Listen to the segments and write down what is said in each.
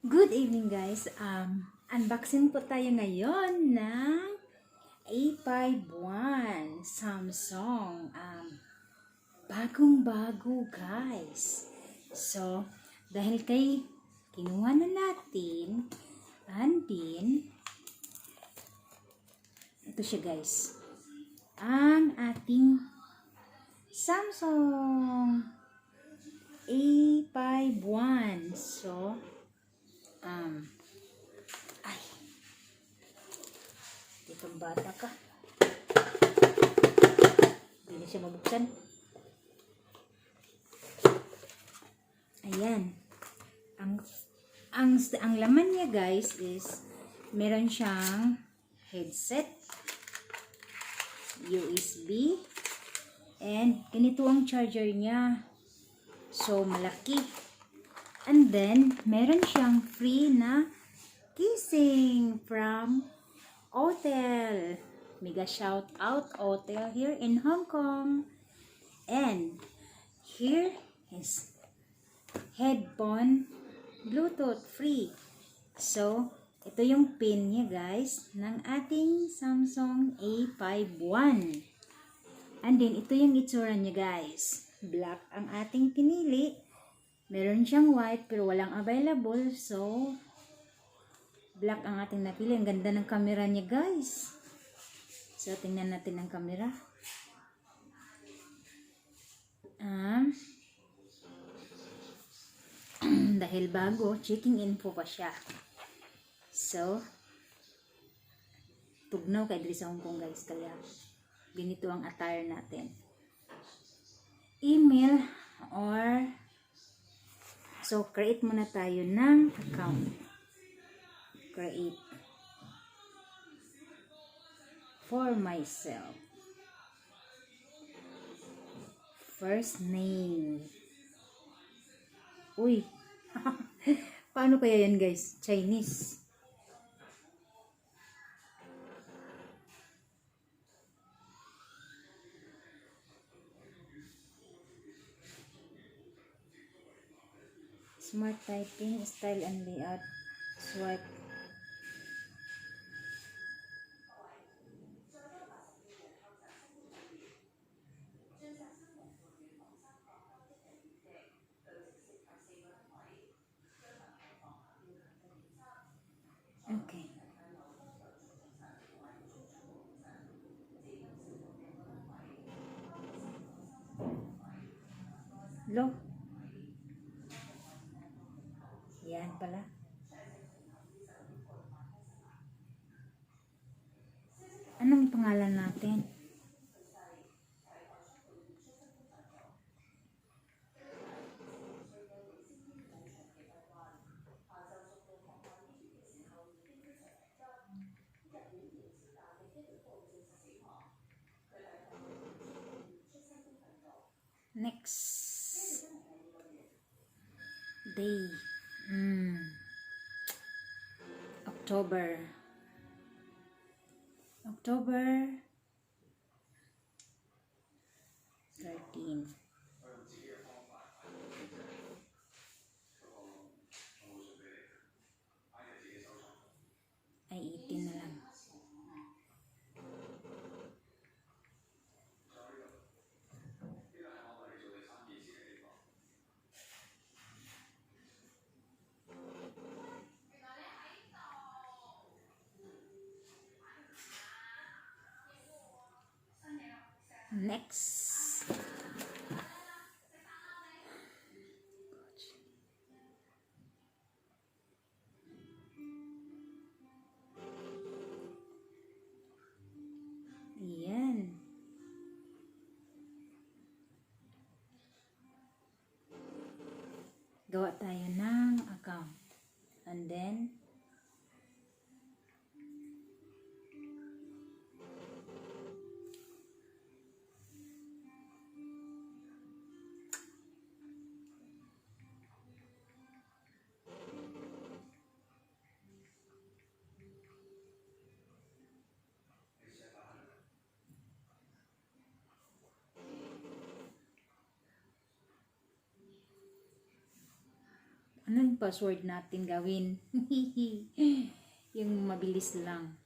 Good evening guys. Unboxing po tayo ngayon ng A51 Samsung. Bagong-bago guys. So, dahil kay kinuha na natin, and then, ito siya guys. Ang ating Samsung A51. So, ay, ditong bata ka. Hindi na siya mabuksan. Ayan. Ang laman niya guys is meron siyang headset, USB, and ganito ang charger niya. So, malaki. And then, meron siyang free na kissing from Hotel. Mega shout out Hotel here in Hong Kong. And here is headphone Bluetooth free. So, ito yung pin niya guys ng ating Samsung A51. And then, ito yung itsura niya guys. Black ang ating pinili. Meron siyang white pero walang available. So, black ang ating napili. Ang ganda ng camera niya guys. So, tingnan natin ang camera. Dahil bago, checking info pa siya. So, tugnaw kay diri sa Hong Kong guys. Kaya, ganito ang attire natin. Email or so, create muna tayo ng account. Create. For myself. First name. Uy. Paano kaya yan guys? Chinese. Smart typing, style and layout, swipe. Okay. Lo. Yan pala. Anong pangalan natin? Next. Day. October 13. Ay, 18 na lang. Next. Yan. Gawa tayo ng account. And then, ano yung password natin gawin. Yung mabilis lang.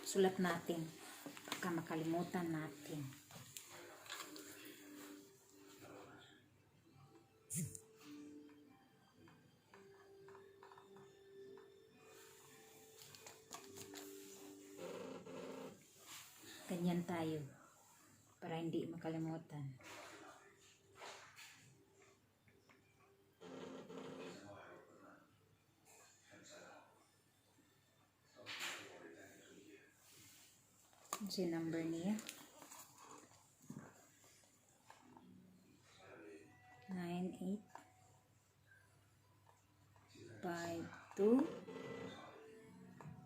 Sulat natin. Baka makalimutan natin. Ganyan tayo. Para hindi makalimutan. Ano yung number niya?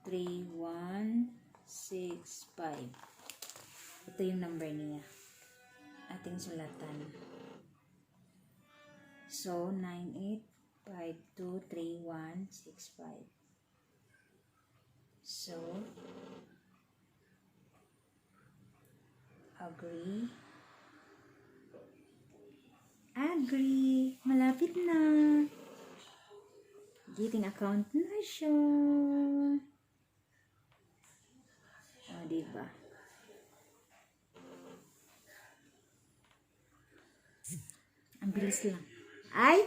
98523165. Ito yung number niya. Ating sulatan. So, 98523165. So, agree. Agree. Malapit na. Getting account na siya. O, diba? Ang bilis lang. Ay!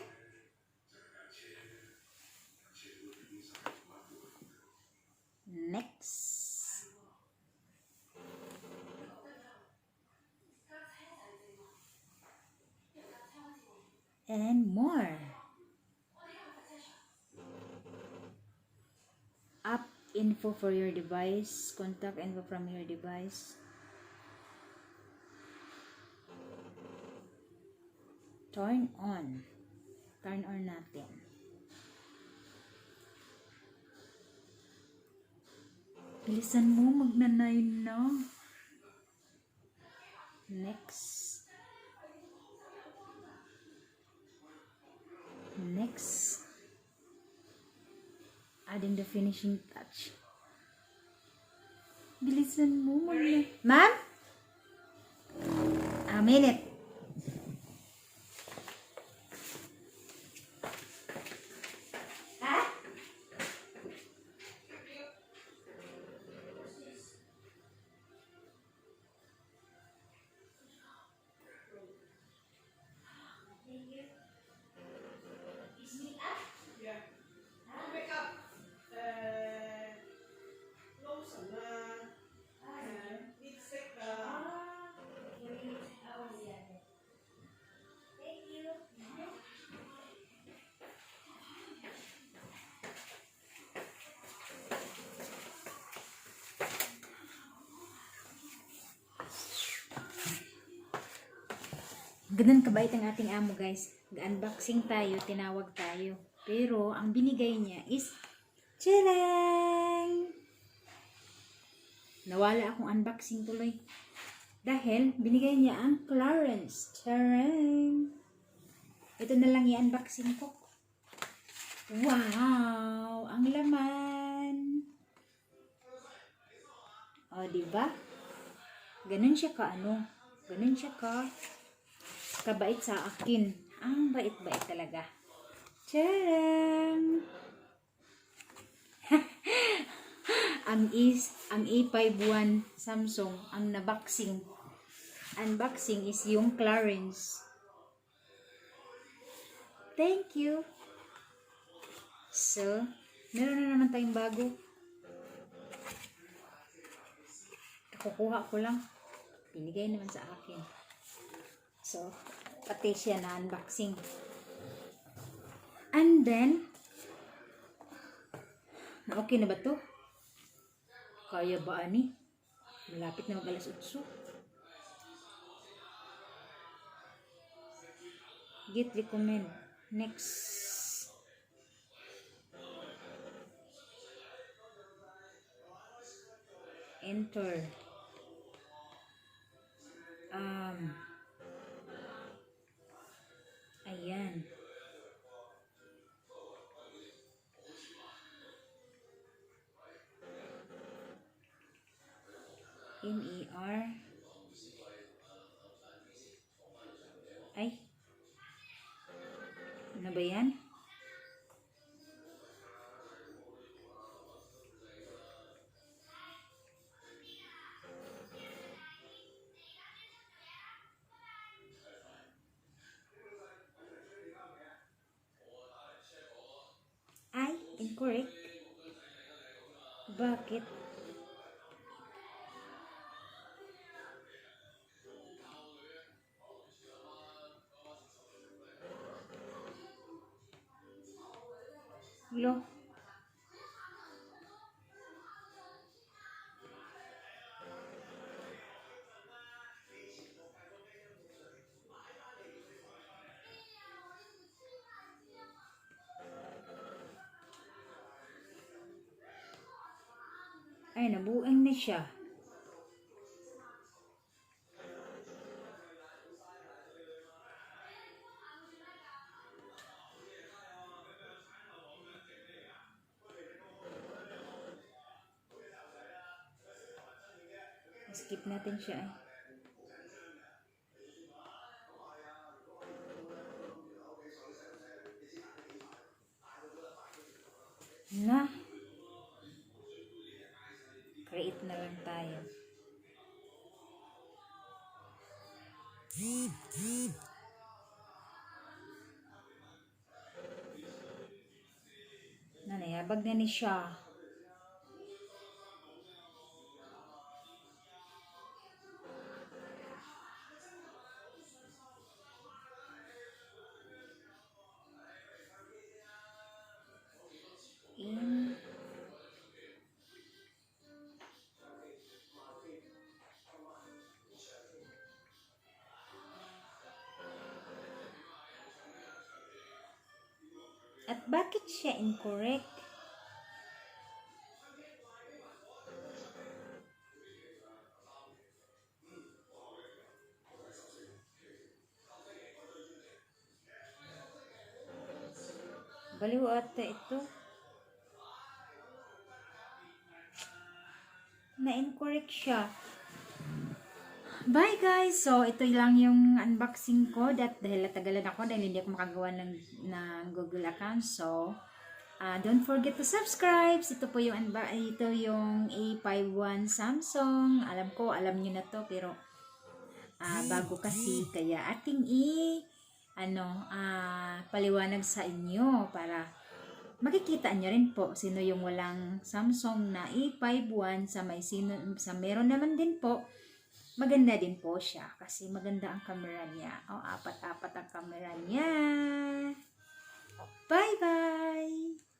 Next. And more. App info for your device. Contact info from your device. Turn on. Turn on natin. Bilisan mo, magna-9 na. Next. Next. Adding the finishing touch. Bilisan mo, magna... Ma'am? A minute. Ganun kabait ang ating amo, guys. Unboxing tayo, tinawag tayo. Pero, ang binigay niya is tcharam! Nawala akong unboxing tuloy. Dahil, binigay niya ang clearance. Tcharam! Ito na lang i-unboxing ko. Wow! Ang laman! O, diba? Ganun siya ka, ganun siya ka kabait sa akin. Ang bait-bait talaga. Tcharam! ang A51 Samsung ang naboxing. Unboxing is yung clearance. Thank you. So, meron na naman tayong bago. Kukuha ko lang. Binigay naman sa akin. So, pati siya na unboxing. And then, Okay na ba to? Kaya ba ani? Malapit na mag-alas 8. Git recommend. Next. Enter. Ayan. NER. Ay. Ano ba yan? Ay, incorrect. Bakit? Lo. Ay, nabuang na siya. Skip natin siya. Na. Create na lang tayo. Nanayabag na ni siya. In. At bakit siya incorrect? Baliw ata ito. Na-incorrect siya. Bye guys! So, ito lang yung unboxing ko dahil natagalan ako dahil hindi ako makagawa ng Google account. So, don't forget to subscribe. Ito po yung A51 Samsung. Alam nyo na to pero bago kasi kaya ating paliwanag sa inyo para makikita nyo rin po sino yung walang Samsung na A51 sa meron naman din po. Maganda din po siya kasi maganda ang camera niya. Apat-apat ang camera niya. Bye-bye!